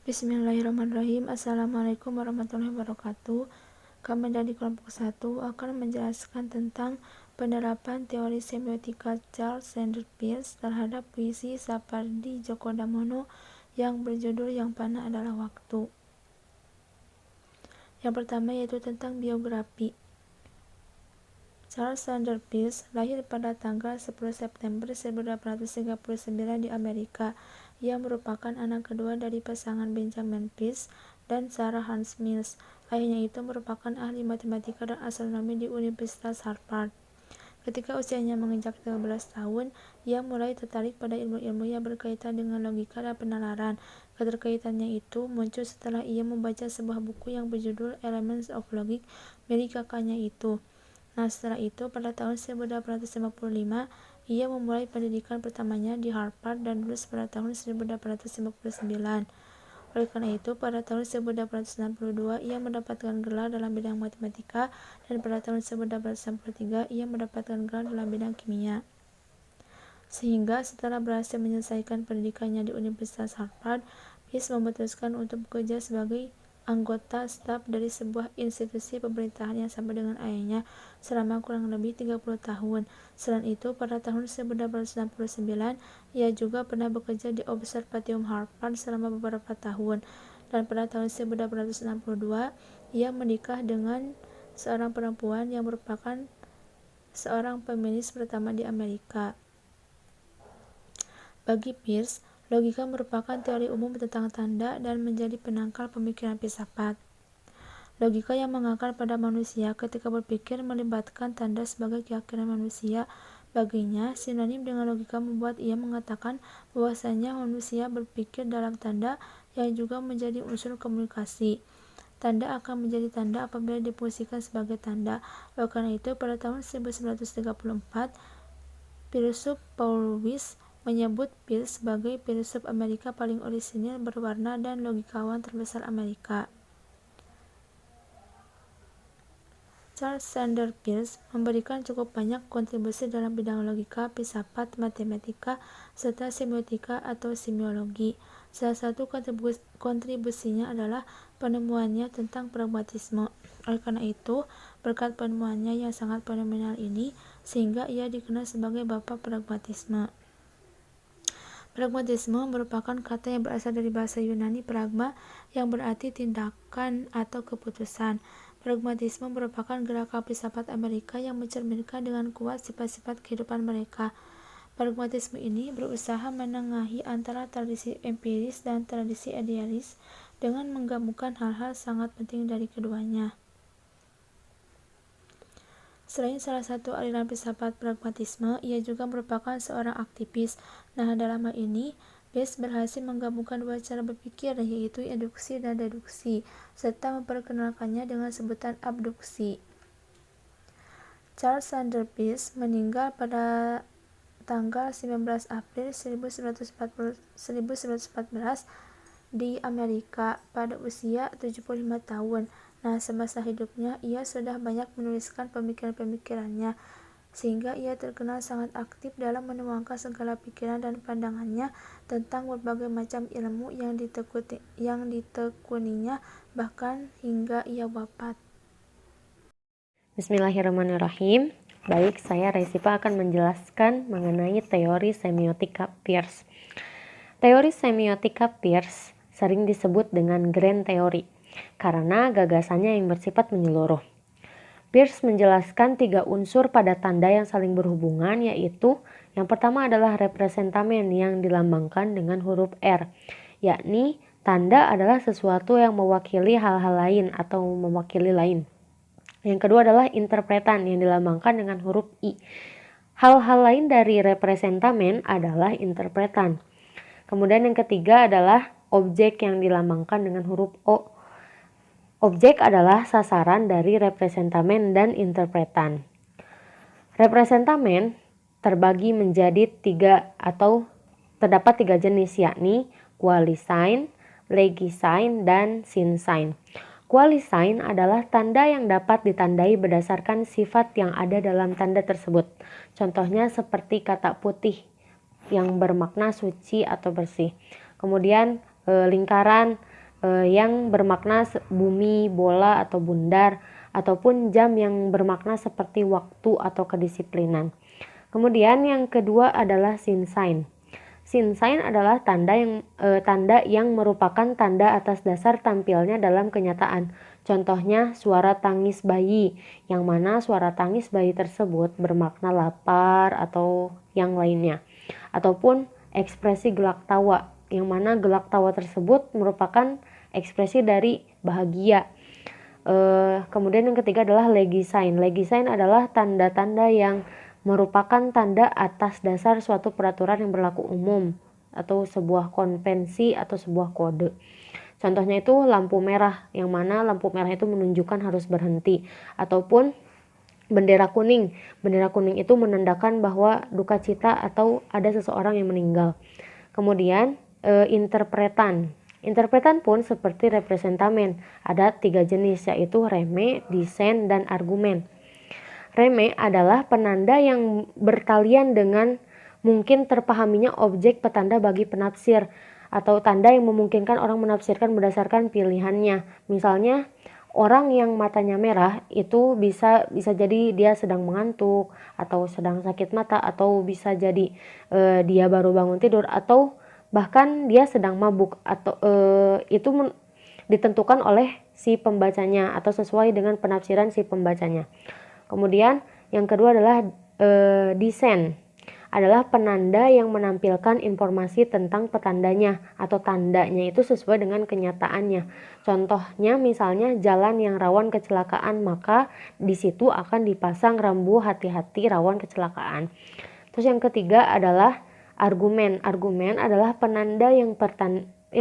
Bismillahirrahmanirrahim. Assalamualaikum warahmatullahi wabarakatuh. Kami dari kelompok 1 akan menjelaskan tentang penerapan teori semiotika Charles Sanders Peirce terhadap puisi Sapardi Djoko Damono yang berjudul Yang Panah Adalah Waktu. Yang pertama yaitu tentang biografi. Charles Sanders Peirce lahir pada tanggal 10 September 1839 di Amerika. Ia merupakan anak kedua dari pasangan Benjamin Peirce dan Sarah Hans Mills. Ayahnya itu merupakan ahli matematika dan astronomi di Universitas Harvard. Ketika usianya menginjak 13 tahun, ia mulai tertarik pada ilmu-ilmu yang berkaitan dengan logika dan penalaran. Keterkaitannya itu muncul setelah ia membaca sebuah buku yang berjudul Elements of Logic milik kakaknya itu. Nah, setelah itu, pada tahun 1855, ia memulai pendidikan pertamanya di Harvard dan lulus pada tahun 1859. Oleh karena itu, pada tahun 1862, ia mendapatkan gelar dalam bidang matematika, dan pada tahun 1863, ia mendapatkan gelar dalam bidang kimia. Sehingga setelah berhasil menyelesaikan pendidikannya di Universitas Harvard, Peirce memutuskan untuk bekerja sebagai anggota staf dari sebuah institusi pemerintahan yang sama dengan ayahnya selama kurang lebih 30 tahun. Selain itu, pada tahun 1869, ia juga pernah bekerja di Observatorium Harvard selama beberapa tahun. Dan pada tahun 1862, ia menikah dengan seorang perempuan yang merupakan seorang feminis pertama di Amerika. Bagi Peirce, logika merupakan teori umum tentang tanda dan menjadi penangkal pemikiran filsafat. Logika yang mengakar pada manusia ketika berpikir melibatkan tanda sebagai keyakinan manusia. Baginya, sinonim dengan logika membuat ia mengatakan bahwasanya manusia berpikir dalam tanda yang juga menjadi unsur komunikasi. Tanda akan menjadi tanda apabila difungsikan sebagai tanda. Oleh karena itu, pada tahun 1934, filsuf Paul Weiss menyebut Peirce sebagai filsuf Amerika paling orisinil, berwarna, dan logikawan terbesar Amerika. Charles Sanders Peirce memberikan cukup banyak kontribusi dalam bidang logika, filsafat, matematika, serta semiotika atau semiologi. Salah satu kontribusinya adalah penemuannya tentang pragmatisme. Oleh karena itu, berkat penemuannya yang sangat fenomenal ini, sehingga ia dikenal sebagai Bapak Pragmatisme. Pragmatisme merupakan kata yang berasal dari bahasa Yunani pragma yang berarti tindakan atau keputusan. Pragmatisme merupakan gerakan filsafat Amerika yang mencerminkan dengan kuat sifat-sifat kehidupan mereka. Pragmatisme ini berusaha menengahi antara tradisi empiris dan tradisi idealis dengan menggabungkan hal-hal sangat penting dari keduanya. Selain salah satu aliran filsafat pragmatisme, ia juga merupakan seorang aktivis. Nah, dalam hal ini, Peirce berhasil menggabungkan dua cara berpikir, yaitu induksi dan deduksi, serta memperkenalkannya dengan sebutan abduksi. Charles Sanders Peirce meninggal pada tanggal 19 April 1914 di Amerika pada usia 75 tahun. Nah, semasa hidupnya ia sudah banyak menuliskan pemikiran-pemikirannya, sehingga ia terkenal sangat aktif dalam menuangkan segala pikiran dan pandangannya tentang berbagai macam ilmu yang ditekuninya bahkan hingga ia wafat. Bismillahirrahmanirrahim. Baik, saya Resipa akan menjelaskan mengenai teori semiotika Peirce. Teori semiotika Peirce sering disebut dengan grand teori karena gagasannya yang bersifat menyeluruh. Peirce menjelaskan 3 unsur pada tanda yang saling berhubungan, yaitu yang pertama adalah representamen yang dilambangkan dengan huruf R, yakni tanda adalah sesuatu yang mewakili hal-hal lain atau mewakili lain. Yang kedua adalah interpretan yang dilambangkan dengan huruf I. Hal-hal lain dari representamen adalah interpretan. Kemudian yang ketiga adalah objek yang dilambangkan dengan huruf O. Objek adalah sasaran dari representamen dan interpretan. Representamen terbagi menjadi 3 atau terdapat 3 jenis, yakni quasi-sign, legy-sign, dan sin-sign. Quasi-sign adalah tanda yang dapat ditandai berdasarkan sifat yang ada dalam tanda tersebut. Contohnya seperti kata putih yang bermakna suci atau bersih. Kemudian lingkaran yang bermakna bumi, bola atau bundar, ataupun jam yang bermakna seperti waktu atau kedisiplinan. Kemudian yang kedua adalah sin sign. Sin sign adalah tanda yang merupakan tanda atas dasar tampilnya dalam kenyataan. Contohnya suara tangis bayi, yang mana suara tangis bayi tersebut bermakna lapar atau yang lainnya. Ataupun ekspresi gelak tawa, yang mana gelak tawa tersebut merupakan ekspresi dari bahagia. Kemudian yang ketiga adalah legi sign. Legi sign adalah tanda-tanda yang merupakan tanda atas dasar suatu peraturan yang berlaku umum atau sebuah konvensi atau sebuah kode. Contohnya itu lampu merah, yang mana lampu merah itu menunjukkan harus berhenti, ataupun bendera kuning. Bendera kuning itu menandakan bahwa duka cita atau ada seseorang yang meninggal. Kemudian interpretan. Interpretan pun seperti representamen. Ada 3 jenis, yaitu reme, disen, dan argumen. Reme adalah penanda yang bertalian dengan mungkin terpahaminya objek petanda bagi penafsir, atau tanda yang memungkinkan orang menafsirkan berdasarkan pilihannya. Misalnya orang yang matanya merah itu bisa jadi dia sedang mengantuk atau sedang sakit mata, atau bisa jadi dia baru bangun tidur, atau bahkan dia sedang mabuk, atau itu ditentukan oleh si pembacanya atau sesuai dengan penafsiran si pembacanya. Kemudian yang kedua adalah disen, adalah penanda yang menampilkan informasi tentang petandanya atau tandanya itu sesuai dengan kenyataannya. Contohnya misalnya jalan yang rawan kecelakaan, maka di situ akan dipasang rambu hati-hati rawan kecelakaan. Terus yang ketiga adalah argumen. Argumen adalah penanda yang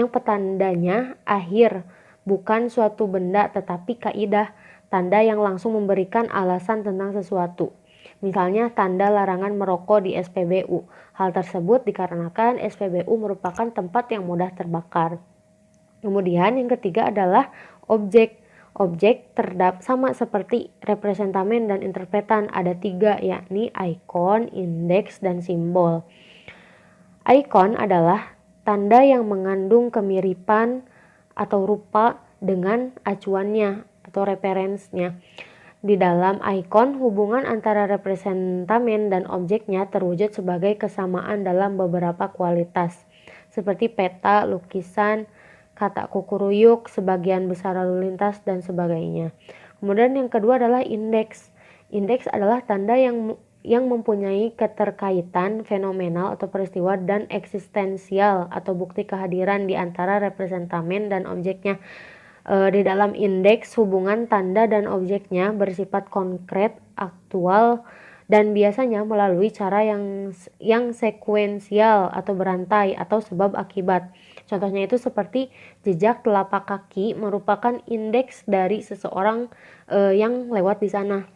petandanya akhir, bukan suatu benda tetapi kaidah, tanda yang langsung memberikan alasan tentang sesuatu. Misalnya tanda larangan merokok di SPBU. Hal tersebut dikarenakan SPBU merupakan tempat yang mudah terbakar. Kemudian yang ketiga adalah objek. Objek sama seperti representamen dan interpretan, ada 3, yakni ikon, indeks, dan simbol. Ikon adalah tanda yang mengandung kemiripan atau rupa dengan acuannya atau referensnya. Di dalam ikon, hubungan antara representamen dan objeknya terwujud sebagai kesamaan dalam beberapa kualitas, seperti peta, lukisan, kata kukuruyuk, sebagian besar lalu lintas, dan sebagainya. Kemudian yang kedua adalah indeks. Indeks adalah tanda yang mempunyai keterkaitan fenomenal atau peristiwa dan eksistensial atau bukti kehadiran di antara representamen dan objeknya. Di dalam indeks, hubungan tanda dan objeknya bersifat konkret, aktual, dan biasanya melalui cara yang sekuensial atau berantai atau sebab akibat. Contohnya itu seperti jejak telapak kaki merupakan indeks dari seseorang yang lewat di sana.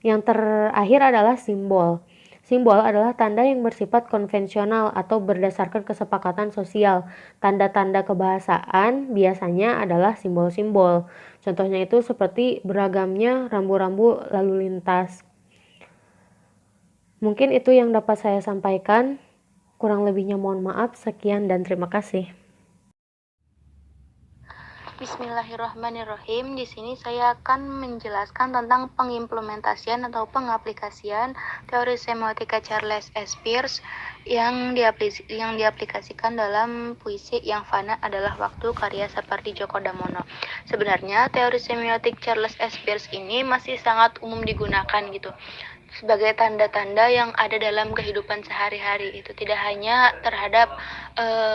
Yang terakhir adalah simbol. Simbol adalah tanda yang bersifat konvensional atau berdasarkan kesepakatan sosial. Tanda-tanda kebahasaan biasanya adalah simbol-simbol. Contohnya itu seperti beragamnya rambu-rambu lalu lintas. Mungkin itu yang dapat saya sampaikan. Kurang lebihnya mohon maaf. Sekian dan terima kasih. Bismillahirrahmanirrahim. Di sini saya akan menjelaskan tentang pengimplementasian atau pengaplikasian teori semiotika Charles S. Peirce yang diaplikasikan dalam puisi Yang Fana Adalah Waktu karya Sapardi Djoko Damono. Sebenarnya teori semiotik Charles S. Peirce ini masih sangat umum digunakan gitu sebagai tanda-tanda yang ada dalam kehidupan sehari-hari. Itu tidak hanya terhadap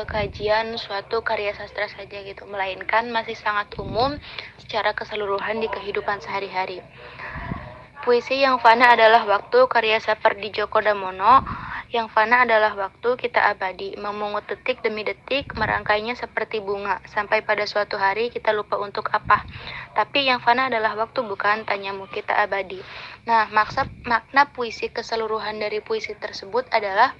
kajian suatu karya sastra saja gitu, melainkan masih sangat umum secara keseluruhan di kehidupan sehari-hari. Puisi Yang Fana Adalah Waktu karya Sapardi Djoko Damono. Yang fana adalah waktu kita abadi, memungut detik demi detik, merangkainya seperti bunga, sampai pada suatu hari kita lupa untuk apa. Tapi yang fana adalah waktu, bukan, tanyamu, kita abadi. Nah, makna puisi keseluruhan dari puisi tersebut adalah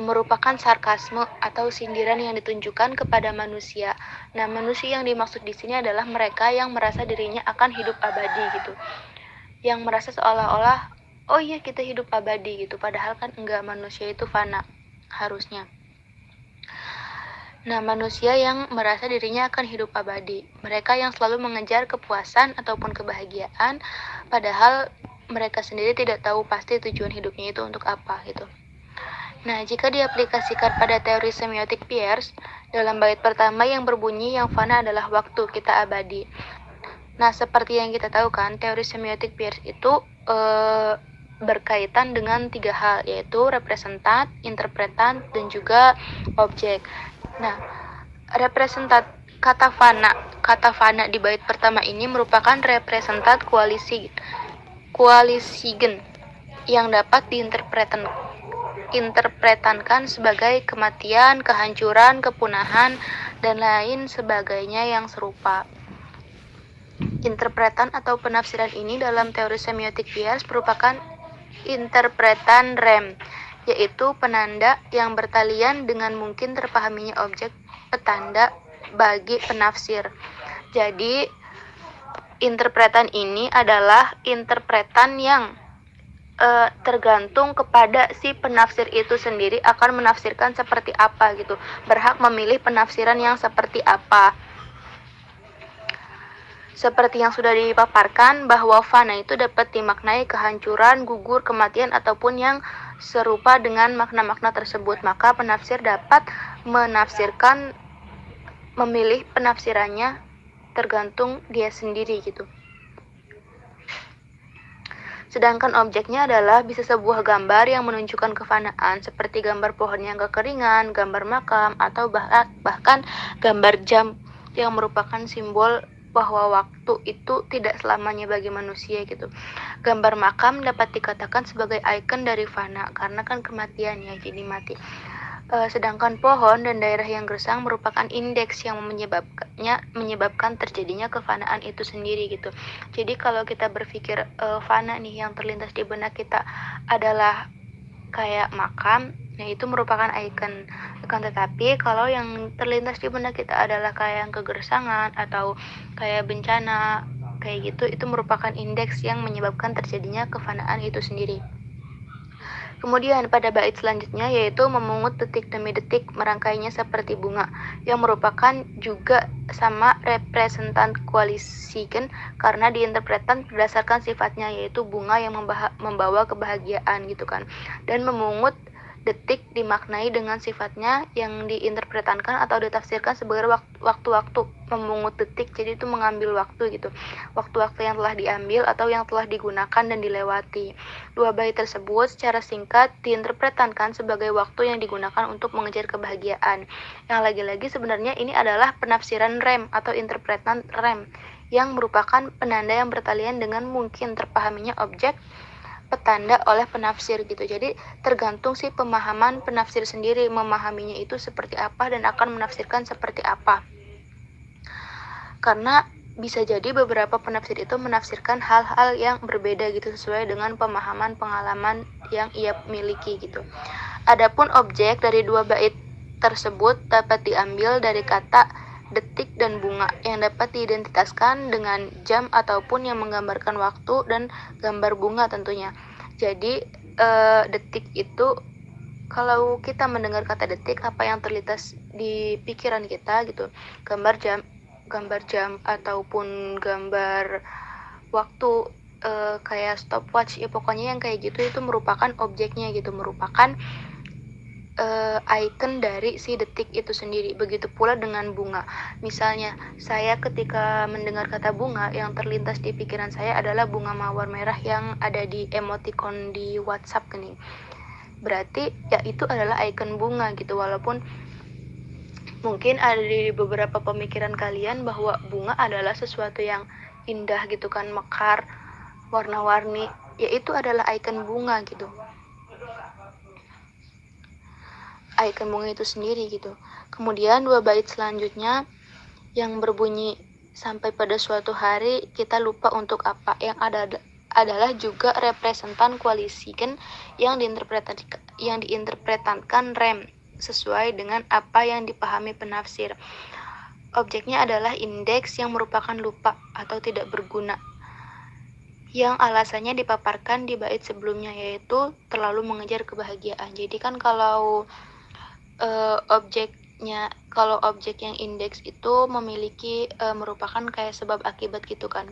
merupakan sarkasme atau sindiran yang ditunjukkan kepada manusia. Nah, manusia yang dimaksud di sini adalah mereka yang merasa dirinya akan hidup abadi gitu. Yang merasa seolah-olah oh iya kita hidup abadi gitu, padahal kan enggak, manusia itu fana harusnya. Nah, manusia yang merasa dirinya akan hidup abadi. Mereka yang selalu mengejar kepuasan ataupun kebahagiaan, padahal mereka sendiri tidak tahu pasti tujuan hidupnya itu untuk apa gitu. Nah, jika diaplikasikan pada teori semiotik Peirce, dalam bait pertama yang berbunyi yang fana adalah waktu, kita abadi. Nah, seperti yang kita tahu kan, teori semiotik Peirce itu berkaitan dengan 3 hal, yaitu representat, interpretan, dan juga objek. Nah, representat kata fana di bait pertama ini merupakan representat koalisigen yang dapat diinterpretankan sebagai kematian, kehancuran, kepunahan, dan lain sebagainya yang serupa. Interpretan atau penafsiran ini dalam teori semiotik Peirce merupakan interpretan rem, yaitu penanda yang bertalian dengan mungkin terpahaminya objek petanda bagi penafsir. Jadi, interpretan ini adalah interpretan yang tergantung kepada si penafsir itu sendiri akan menafsirkan seperti apa gitu, berhak memilih penafsiran yang seperti apa. Seperti yang sudah dipaparkan bahwa fana itu dapat dimaknai kehancuran, gugur, kematian, ataupun yang serupa dengan makna-makna tersebut, maka penafsir dapat memilih penafsirannya tergantung dia sendiri gitu. Sedangkan objeknya adalah bisa sebuah gambar yang menunjukkan kefanaan, seperti gambar pohon yang kekeringan, gambar makam, atau bahkan gambar jam yang merupakan simbol bahwa waktu itu tidak selamanya bagi manusia gitu. Gambar makam dapat dikatakan sebagai ikon dari fana, karena kan kematian ya, jadi mati. Sedangkan pohon dan daerah yang gersang merupakan indeks yang menyebabkan terjadinya kefanaan itu sendiri gitu. Jadi kalau kita berpikir fana nih, yang terlintas di benak kita adalah kayak makam, nah itu merupakan ikon. Akan tetapi kalau yang terlintas di benak kita adalah kayak yang kegersangan atau kayak bencana kayak gitu, itu merupakan indeks yang menyebabkan terjadinya kefanaan itu sendiri. Kemudian pada bait selanjutnya yaitu memungut detik demi detik, merangkainya seperti bunga, yang merupakan juga sama representan koalisikan karena diinterpretan berdasarkan sifatnya, yaitu bunga yang membawa kebahagiaan gitu kan. Dan memungut detik dimaknai dengan sifatnya yang diinterpretankan atau ditafsirkan sebagai waktu-waktu. Memungut detik jadi itu mengambil waktu gitu, waktu-waktu yang telah diambil atau yang telah digunakan dan dilewati. Dua bait tersebut secara singkat diinterpretankan sebagai waktu yang digunakan untuk mengejar kebahagiaan. Yang lagi-lagi sebenarnya ini adalah penafsiran rem atau interpretan rem, yang merupakan penanda yang bertalian dengan mungkin terpahaminya objek petanda oleh penafsir gitu. Jadi tergantung si pemahaman penafsir sendiri memahaminya itu seperti apa dan akan menafsirkan seperti apa. Karena bisa jadi beberapa penafsir itu menafsirkan hal-hal yang berbeda gitu sesuai dengan pemahaman pengalaman yang ia miliki gitu. Adapun objek dari dua bait tersebut dapat diambil dari kata detik dan bunga yang dapat diidentitaskan dengan jam ataupun yang menggambarkan waktu, dan gambar bunga tentunya. Jadi detik itu, kalau kita mendengar kata detik, apa yang terlintas di pikiran kita gitu, gambar jam ataupun gambar waktu kayak stopwatch ya, pokoknya yang kayak gitu itu merupakan objeknya gitu, merupakan icon dari si detik itu sendiri. Begitu pula dengan bunga. Misalnya, saya ketika mendengar kata bunga, yang terlintas di pikiran saya adalah bunga mawar merah yang ada di emoticon di WhatsApp nih. Berarti ya itu adalah icon bunga gitu, walaupun mungkin ada di beberapa pemikiran kalian bahwa bunga adalah sesuatu yang indah gitu kan, mekar, warna-warni, ya itu adalah icon bunga gitu. Icon bunga itu sendiri gitu. Kemudian dua bait selanjutnya yang berbunyi sampai pada suatu hari kita lupa untuk apa, yang adalah juga representan koalisikan yang diinterpretankan rem sesuai dengan apa yang dipahami penafsir. Objeknya adalah indeks yang merupakan lupa atau tidak berguna, yang alasannya dipaparkan di bait sebelumnya, yaitu terlalu mengejar kebahagiaan. Jadi kan kalau objek objek yang indeks itu memiliki merupakan kayak sebab akibat gitu kan.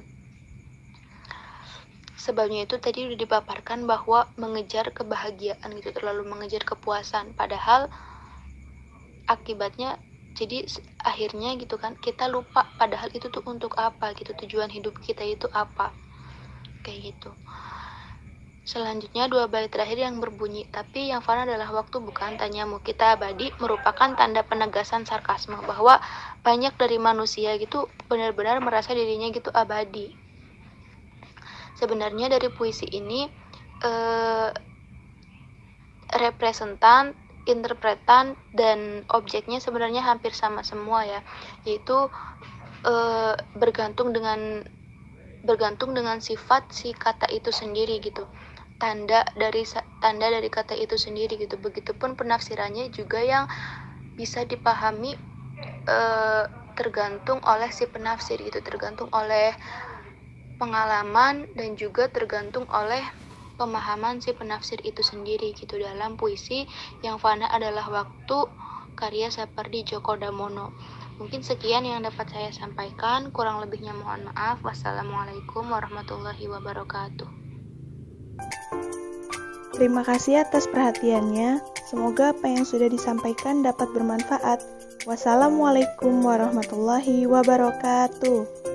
Sebabnya itu tadi udah dipaparkan bahwa mengejar kebahagiaan gitu, terlalu mengejar kepuasan, padahal akibatnya jadi akhirnya gitu kan kita lupa padahal itu tuh untuk apa gitu, tujuan hidup kita itu apa, kayak gitu. Selanjutnya 2 bait terakhir yang berbunyi, tapi yang fana adalah waktu bukan tanyamu, kita abadi, merupakan tanda penegasan sarkasme bahwa banyak dari manusia gitu benar-benar merasa dirinya gitu abadi. Sebenarnya dari puisi ini representan, interpretan, dan objeknya sebenarnya hampir sama semua ya, yaitu bergantung dengan sifat si kata itu sendiri gitu, tanda dari kata itu sendiri gitu. Begitupun penafsirannya juga yang bisa dipahami tergantung oleh si penafsir gitu, tergantung oleh pengalaman dan juga tergantung oleh pemahaman si penafsir itu sendiri gitu. Dalam puisi Yang Fana Adalah Waktu karya Sapardi Djoko Damono. Mungkin sekian yang dapat saya sampaikan, kurang lebihnya mohon maaf. Wassalamualaikum warahmatullahi wabarakatuh. Terima kasih atas perhatiannya. Semoga apa yang sudah disampaikan dapat bermanfaat. Wassalamualaikum warahmatullahi wabarakatuh.